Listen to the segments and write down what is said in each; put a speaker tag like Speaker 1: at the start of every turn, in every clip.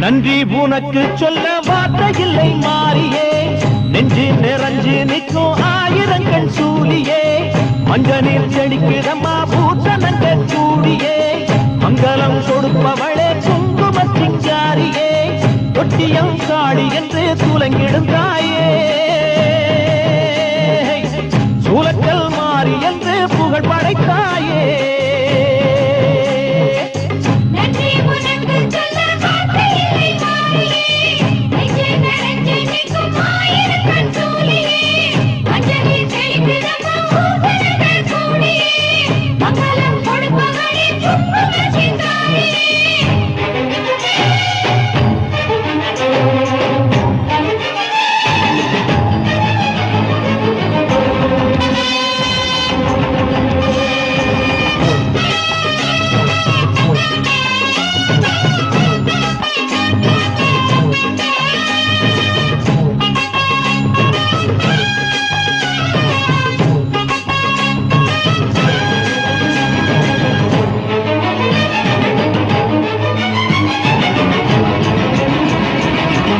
Speaker 1: நன்றி உனக்கு சொல்ல வார்த்தை இல்லை மாறியே, நெஞ்சு நிறைஞ்சு நிற்கும் ஆயிரங்கள் சூழியே, மஞ்ச நீர் செடிக்கிறம்மா பூசணங்க கூடியே, மங்களம் கொடுப்பவளே குங்கும சிங்காரியே, தொட்டியம் காளி என்று துலங்கிடும் தாயே, சூலக்கல் மாறி என்று புகழ் படைத்தாயே.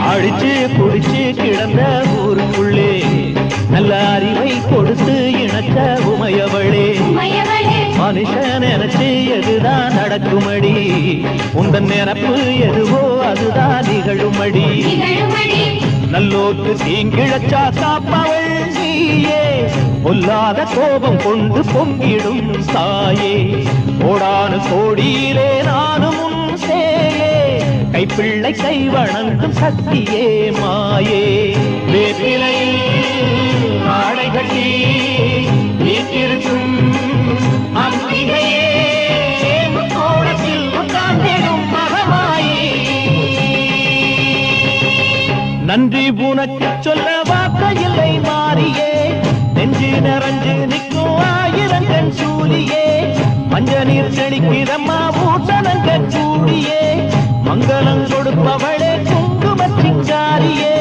Speaker 1: அடிச்சு குடிச்சு கிடந்த ஊருக்குள்ளே நல்ல அறிவை கொடுத்து இணக்க உமையவளே, மனுஷன் நினைச்சு எதுதான் நடக்குமடி, உந்தன் நினைப்பு எதுவோ அதுதான் நிகழுமடி, நல்லோர்க்கு தீங்கிழச்சா காப்பவள் நீயே, பொல்லாத கோபம் கொண்டு பொங்கிடும் தாயே, கோடானு கோடியிலே நானும் உன் சேயே, கைப்பிள்ளை கை வணங்கும் சக்தியே மாயே, வேப்பிலை ஆடை கட்டி வீட்டிருக்கும் அம்பிகையே, கோடத்தில் உட்கார்ந்திடும் மகமாயே. நன்றி உனக்கு சொல்ல வார்த்தை இல்லை மாறியே, நெஞ்சு நிறைஞ்சு நிற்கும் ஆயிரங்கள் சூழியே, மஞ்ச நீர் செடிக்கிறம்மா பூசணங்க கூடியே, மங்களம் கொடுப்பவளே குங்கும சிங்காரியே.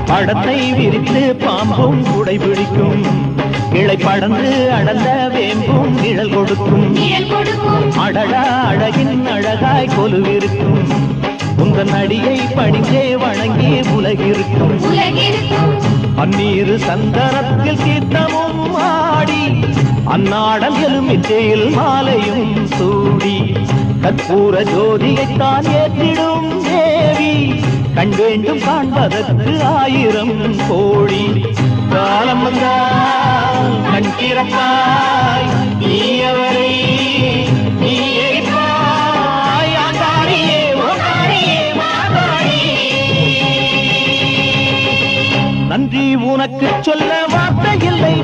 Speaker 1: படத்தை விரித்து பாம்பும் குடை பிடிக்கும், இழை படந்து அடந்த வேம்பும் நிழல் கொடுக்கும், அடடா அழகின் அழகாய் கொலுவிருக்கும், உந்தன் அடியை பணிந்தே வணங்கி உலகிருக்கும், பன்னீரு சந்தனத்தில் கீர்த்தமும் ஆடி, அந்நாடல் எலுமிச்சையில் மாலையும் சூடி, கற்பூர ஜோதியைத்தான் ஏற்றிடும் தேவி, கண் வேண்டும் காண்பதற்கு ஆயிரம் கோடி, காலம் வந்தால் கண் திறப்பாய் நீயவரை நீ எரிப்பாய், ஆண்டாடியே ஓடாடியே மாதாடி. நன்றி உனக்கு சொல்ல வார்த்தை இல்லை.